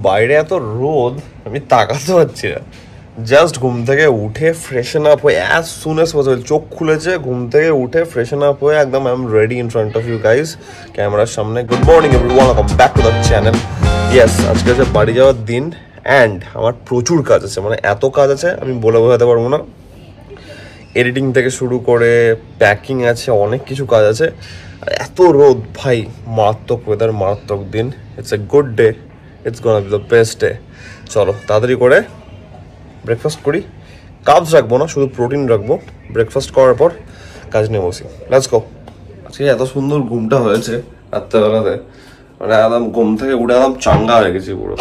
বাইরে এত রোদ আমি তাকাতে পারছি না। জাস্ট ঘুম থেকে উঠে ফ্রেশন আপ হয়ে অ্যাজ সুন অ্যাজ পসিবল, চোখ খুলেছে, ঘুম থেকে উঠে ফ্রেশন আপ হয়ে একদম I am ready in front of you guys ক্যামেরার সামনে। Good morning everyone, welcome back to the channel. Yes, আজকে আছে বাড়ি যাওয়ার দিন অ্যান্ড আমার প্রচুর কাজ আছে, মানে এত কাজ আছে আমি বলে বোঝাতে পারবো না। এডিটিং থেকে শুরু করে প্যাকিং আছে, অনেক কিছু কাজ আছে। আর এত রোদ ভাই, মারাত্মক ওয়েদার, মারাত্মক দিন। It's a good day, it's gonna be the best day. চলো তাড়াতাড়ি করে ব্রেকফাস্ট করি। কার্বস রাখবো না, শুধু প্রোটিন রাখবো। ব্রেকফাস্ট করার পর কাজ নিয়ে বসি। Let's go. আজকে এত সুন্দর ঘুমটা হয়েছে রাত্রেবেলাতে, মানে একদম ঘুম থেকে উঠে একদম চাঙ্গা হয়ে গেছি পুরো।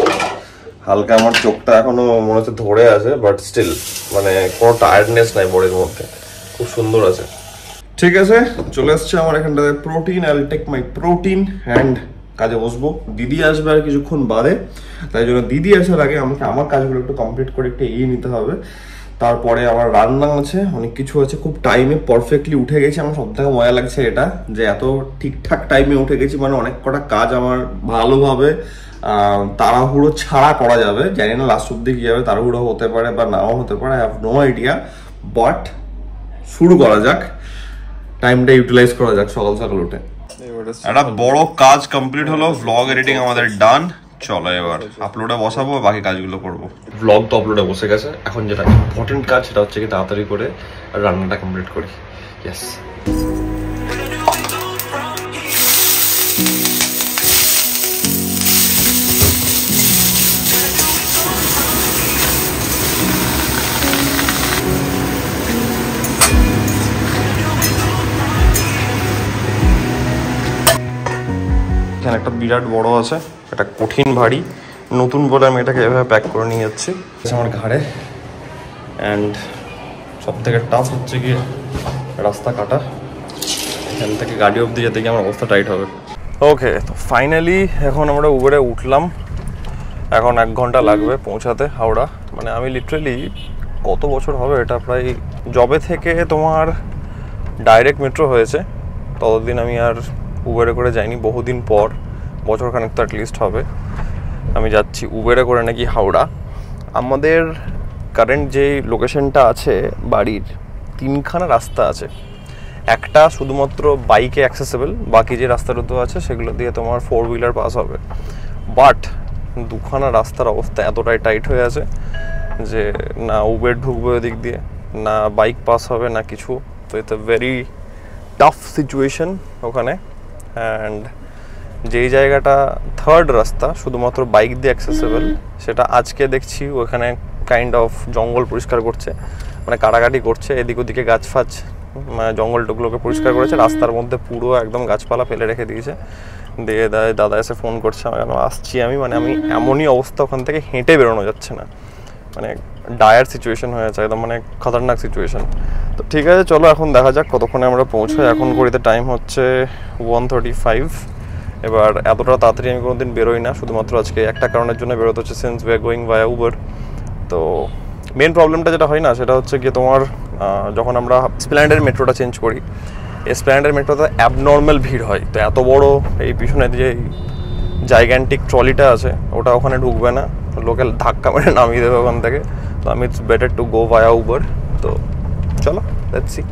হালকা আমার চোখটা এখনো মনে হচ্ছে ধরে আছে, বাট স্টিল মানে কোনো টায়ার্ডনেস নাই বডির মধ্যে, খুব সুন্দর আছে। ঠিক আছে, চলে আসছে আমার এখানটাতে protein. I will take my protein and কাজে বসবো। দিদি আসবে আর কিছুক্ষণ বাদে, তাই জন্য দিদি আসার আগে আমাকে আমার কাজগুলো একটু কমপ্লিট করে একটু এগিয়ে নিতে হবে। তারপরে আমার রান্না আছে, অনেক কিছু আছে। খুব টাইমে পারফেক্টলি উঠে গেছি। আমার সব থেকে মজা লাগছে এটা যে এত ঠিকঠাক টাইমে উঠে গেছি, মানে অনেক কটা কাজ আমার ভালোভাবে তাড়াহুড়ো ছাড়া করা যাবে। জানি না লাস্ট অব্দি কি যাবে, তাড়াহুড়ো হতে পারে বা নাও হতে পারে, I have no idea. But শুরু করা যাক, টাইমটা ইউটিলাইজ করা যাক সকাল সকাল উঠে। একটা বড় কাজ কমপ্লিট হলো, ভ্লগ এডিটিং আমাদের ডান। চলো এবার আপলোডে বসাবো, বাকি কাজগুলো করবো। ভ্লগ তো আপলোডে বসে গেছে, এখন যেটা ইম্পর্টেন্ট কাজ সেটা হচ্ছে কি তাড়াতাড়ি করে রান্নাটা কমপ্লিট করি। ইয়েস, একটা বিরাট বড় আছে, এটা কঠিন ভারী, নতুন বলে আমি এটাকে এভাবে প্যাক করে নিয়ে যাচ্ছি আমার ঘাড়ে। অ্যান্ড সব থেকে টাফ হচ্ছে গিয়ে রাস্তা কাটা, এখান থেকে গাড়ি অবধি যেতে গিয়ে আমার অবস্থা টাইট হবে। ওকে, তো ফাইনালি এখন আমরা উবেরে উঠলাম। এখন 1 ঘন্টা লাগবে পৌঁছাতে হাওড়া। মানে আমি লিটারেলি কত বছর হবে এটা, প্রায় জবে থেকে তোমার ডাইরেক্ট মেট্রো হয়েছে ততদিন আমি আর উবেরে করে যাইনি। বহুদিন পর, বছরখানেক তো অ্যাটলিস্ট হবে, আমি যাচ্ছি উবেরে করে নাকি হাওড়া। আমাদের কারেন্ট যেই লোকেশনটা আছে বাড়ির, 3খানা রাস্তা আছে। একটা শুধুমাত্র বাইকে অ্যাক্সেসেবল, বাকি যে রাস্তাগুলো আছে সেগুলো দিয়ে তোমার 4 হুইলার পাস হবে। বাট 2খানা রাস্তার অবস্থা এতটাই টাইট হয়ে আছে যে না উবের ঢুকবে ওদিক দিয়ে, না বাইক পাস হবে, না কিছু। তো it's a very tough situation ওখানে। অ্যান্ড যেই জায়গাটা 3rd রাস্তা শুধুমাত্র বাইক দিয়ে অ্যাক্সেসেবল, সেটা আজকে দেখছি ওখানে কাইন্ড অফ জঙ্গল পরিষ্কার করছে, মানে কাটাকাটি করছে, এদিক ওদিকে গাছ ফাছ মানে জঙ্গল টুকলোকে পরিষ্কার করেছে। রাস্তার মধ্যে পুরো একদম গাছপালা ফেলে রেখে দিয়েছে। দিয়ে দাদা এসে ফোন করছে, আমি আসছি মানে আমি এমনই অবস্থা, ওখান থেকে হেঁটে বেরোনো যাচ্ছে না, মানে ডায়ার সিচুয়েশন হয়েছে একদম, মানে খতরনাক সিচুয়েশন। তো ঠিক আছে, চলো এখন দেখা যাক কতক্ষণে আমরা পৌঁছাই। এখন ঘড়িতে টাইম হচ্ছে 1:35। এবার এতটা তাড়াতাড়ি আমি কোনোদিন বেরোই না, শুধুমাত্র আজকে একটা কারণের জন্য বেরোতে হচ্ছে, since we are going via Uber. তো মেন প্রবলেমটা যেটা হয় না সেটা হচ্ছে গিয়ে তোমার যখন আমরা স্প্ল্যানেডের মেট্রোটা চেঞ্জ করি, স্প্ল্যানেডের মেট্রোতে অ্যাবনর্মাল ভিড় হয়। তো এত বড় এই পিছনে যে জাইগ্যান্টিক ট্রলিটা আছে ওটা ওখানে ঢুকবে না, লোকাল ধাক্কা মেরে নামিয়ে দেবে ওখান থেকে। তো আমি it's better to go via Uber. তো চলো লেটস সি।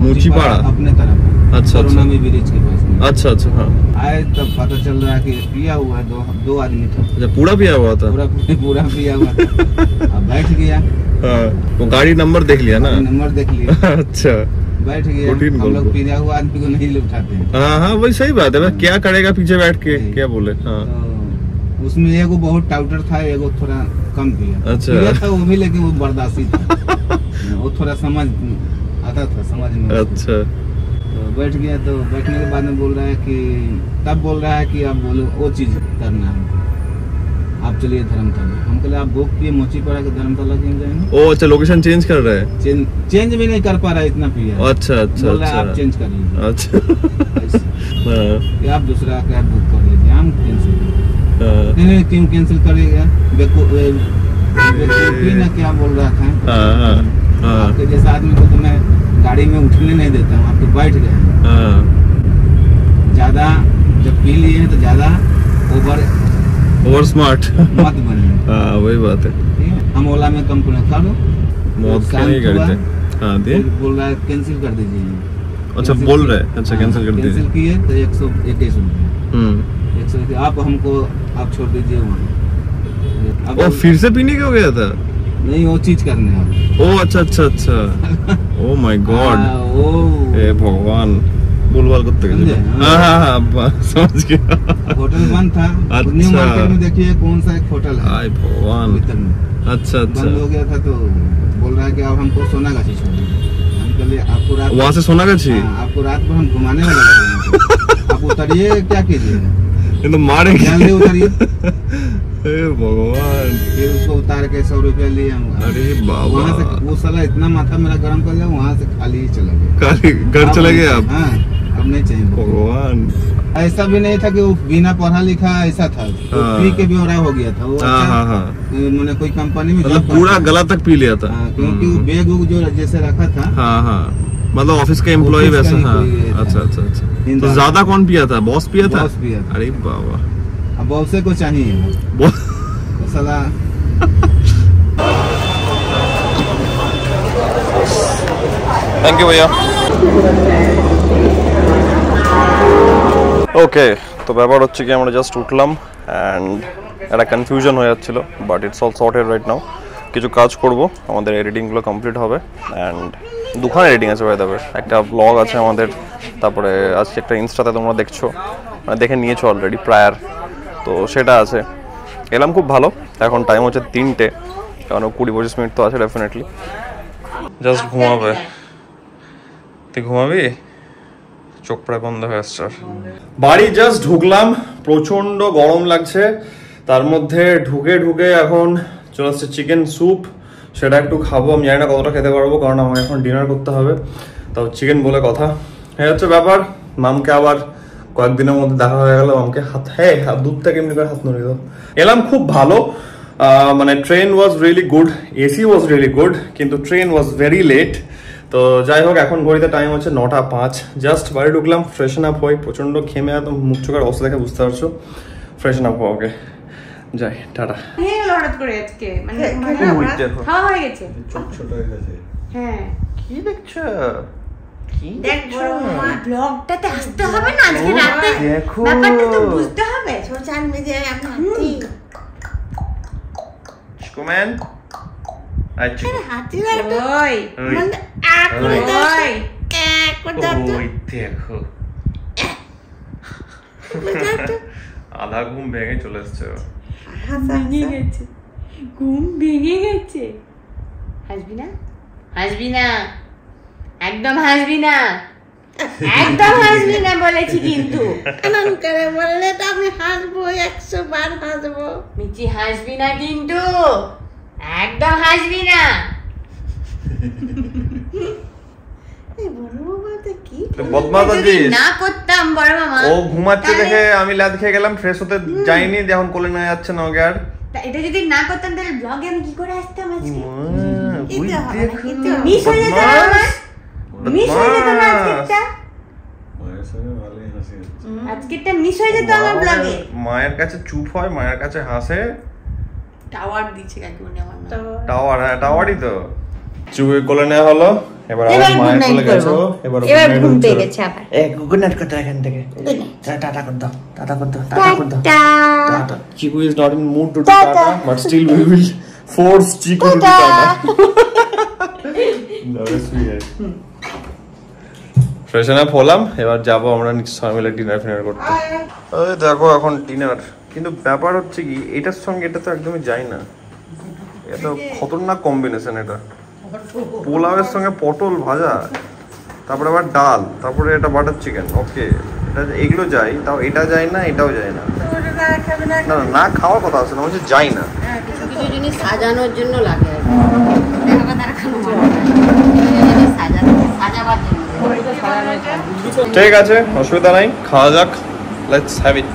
मोचीपाड़ा अपने तरफ। अच्छा अच्छा, ब्रिज के पास। अच्छा अच्छा, हाँ। आए तब पता चल रहा है कि पिया हुआ है, दो आदमी था। अच्छा, पूरा पिया हुआ था? पूरा पिया हुआ था। अब बैठ गया। हाँ, वो गाड़ी नंबर देख लिया ना? नंबर देख लिया। अच्छा, बैठ गया। हम लोग पिया हुआ आदमी को नहीं उठाते हैं। हाँ हाँ, वही सही बात है। क्या करेगा पीछे बैठ के, क्या बोले। हाँ, तो उसमें एगो बहुत टाउटर था, एगो थोड़ा कम पिया। अच्छा था वो भी, लेकिन वो बर्दाश्ती था। वो थोड़ा समझ आता था, समझ में। अच्छा, तो बैठ गया। तो बैठने के बाद में बोल रहा है कि तब बोल रहा है कि आप बोलो वो चीज करना है, आप चलिए धर्मशाला। हम कहले आप बुक किए मोचीपाड़ा के धर्मशाला क्यों जाएंगे? ओ अच्छा, लोकेशन चेंज कर रहा है? चेंज भी नहीं कर पा रहा है, इतना पिया। अच्छा अच्छा अच्छा, आप चेंज कर लीजिए। अच्छा कि आप दूसरा कैब बुक कर लीजिए, हम कैंसिल। नहीं, क्यों कैंसिल करेगा? ना क्या बोल रहा था। आपके जैसा आदमी को तो मैं गाड़ी में उठने नहीं देता हूँ, आप तो बैठ गए। ज्यादा ओवर स्मार्ट मत बनिए। हाँ वही बात है। ठीक है? हम ओला में कंप्लेन करो, मौत के नहीं करते। हाँ दे बोल रहा है कैंसिल कर दीजिए। अच्छा बोल रहे हैं, अच्छा कैंसिल कर दीजिए। कैंसिल किए तो 121 रुपये 121 आप हमको आप छोड़ दीजिए वहाँ। ओ फिर से पीने क्यों गया था? नहीं वो चीज करने आप। ओ अच्छा अच्छा अच्छा ओ माय गॉड ओ हे भगवान बुलवाल करते समझे? गए। हाँ हाँ हाँ समझ गया। होटल बंद था। अच्छा। न्यू मार्केट में देखिए कौन सा एक होटल है हाय भगवान। भीतर में अच्छा बंद हो अच्छा गया था तो बोल रहा है कि अब हमको सोनागाछी छोड़ दीजिए। हम कहले आपको रात वहाँ से सोनागाछी? हाँ, आपको रात को हम घुमाने वाला लग रहे हैं। आप उतरिए क्या कीजिएगा? ये तो मारेंगे। जल्दी उतरिए। हे भगवान। फिर उसको उतार के 100 रुपया लिए हम। अरे बाबा। वहाँ से वो साला इतना माथा मेरा गर्म कर दिया, वहाँ से खाली ही चला गया। खाली घर चले गए आप? हाँ अब नहीं चाहिए। भगवान। ऐसा भी नहीं था कि वो बिना पढ़ा लिखा ऐसा था, वो हाँ। पी के बेवड़ा हो गया था वो। हाँ अच्छा, हाँ हाँ मैंने कोई कंपनी में मतलब job पूरा करता था। गला तक पी लिया था। हाँ, क्योंकि वो बैग वूग जो जैसे रखा था। हाँ हाँ मतलब ऑफिस का एम्प्लॉय ऑफिस का वैसा। ही हाँ कोई था। अच्छा अच्छा अच्छा इन तो दोनों। ज्यादा कौन पिया था? बॉस पिया था? बॉस पिया था। अरे बाबा। अब बॉसे को चाहिए बॉस तो साला। थैंक यू भैया। ওকে তো ব্যাপার হচ্ছে কি আমরা জাস্ট উঠলাম অ্যান্ড একটা কনফিউশন হয়ে যাচ্ছিল but it's all sorted right now. কিছু কাজ করব, আমাদের এডিটিংগুলো কমপ্লিট হবে অ্যান্ড দুখানা এডিটিং আছে বাই দ্য ওয়ে। একটা ব্লগ আছে আমাদের, তারপরে আজকে একটা ইনস্টাতে তোমরা দেখছো মানে দেখে নিয়েছো অলরেডি প্রায়ার, তো সেটা আছে। এলাম খুব ভালো, এখন টাইম হচ্ছে 3টে, কারণ 20-25 মিনিট তো আছে ডেফিনেটলি। জাস্ট ঘুমাবে। তুই ঘুমাবি? চোখ প্রায় বন্ধ হয়ে আসছে। বাড়ি জাস্ট ঢুকলাম, প্রচন্ড গরম লাগছে, তার মধ্যে ঢুকে ঢুকে এখন চলে আসছে চিকেন স্যুপ, সেটা একটু খাবো। আমি জানি না কতটা খেতে পারবো, কারণ আমার এখন ডিনার করতে হবে, তাও চিকেন বলে কথা। এই হচ্ছে ব্যাপার। মামকে আবার কয়েকদিনের মধ্যে দেখা হয়ে গেল, মামকে হাত দুধ থেকে এমনি করে হাত নড়িয়ে দাও। এলাম খুব ভালো, মানে train was really good, AC was really good, কিন্তু ট্রেন ওয়াজ ভেরি লেট। তো যাই হোক, এখন ঘড়িতে টাইম হচ্ছে 9:05। জাস্ট বাড়ি ঢুকলাম, ফ্রেশন আপ হই, প্রচন্ড ঘেমে একদম মুখ চোখের অবস্থা দেখে বুঝতে পারছো। ফ্রেশন আপ হওয়া, ওকে যাই, টাটা। হঠাৎ করে আজকে মানে খাওয়া হয়ে গেছে। ছোট হয়ে গেছে। হ্যাঁ কি দেখছো? দেখ মা ব্লগটাতে আসতে হবে না আজকে রাতে, ব্যাপারটা তো বুঝতে হবে। সোশ্যাল মিডিয়ায় আমি হাঁটি কমেন্ট আচ্ছা হাঁটি ওই মানে ওই ওই দেখো আধা ঘুম ভেঙে চলে এসছে, ভেঙে গেছে, ঘুম ভেঙে গেছে। হাসবি না, হাসবি না, একদম হাসবি না, একদম হাসবি না বলেছি কিন্তু। এমন করে বললে তো আমি হাসবো, 100 বার হাসবো। মিচি হাসবি না কিন্তু, একদম হাসবি না। এই বড় বাবাটা কি বদমাশ আছিস। না করতাম বড় মামা। ও ঘুমাচ্ছে দেখে আমি লাদ খেয়ে গেলাম, ফ্রেশ হতে যাইনি, এখন কোলে নিয়ে যাচ্ছে না ওকে। আর এটা যদি না করতাম তাহলে ব্লগে আমি কি করে আসতাম আজকে? ইতে হবে না, ইতে হবে। মিস হয়ে যেত আমার, মিস হয়ে যেত না আজকেরটা, আজকেরটা মিস হয়ে যেত আমার ব্লগে। মায়ের কাছে চুপ হয়, মায়ের কাছে হাসে। টাওয়ার দিচ্ছে কাকিমনি আমার না। টাওয়ার, হ্যাঁ টাওয়ারই তো। চুপে কোলে নেওয়া হলো, এবার এবার আমার মায়ের good night কোলে গেছো, করবো। এবার এবার ঘুম পেয়ে গেছে আবার। গুড নাইট করতে এখান থেকে টাটা কর দাও, টাটা কর দাও, টাটা কর দাও, tata. Chiku is not in mood to do tata, but still we will force Chiku to do tata. That was weird. ফ্রেশন up হলাম, এবার যাবো আমরা সবাই মিলে ডিনার ফিনার করতে। ওই দেখো এখন ডিনার, কিন্তু ব্যাপার হচ্ছে কি এটার সঙ্গে এটা তো একদমই যায় না, এটা তো খতরনাক কম্বিনেশন। এটা পোলাওয়ের সঙ্গে পটল ভাজা, তারপরে আবার ডাল, তারপরে এটা বাটার চিকেন, ওকে এটা এগুলো যায়, তাও এটা যায় না, এটাও যায় না। না না না খাওয়ার কথা আছে না, বলছে যায় না। কিছু কিছু জিনিস সাজানোর জন্য লাগে আর ঠিক আছে, অসুবিধা নাই, খাওয়া যাক, লেটস হ্যাভ ইট।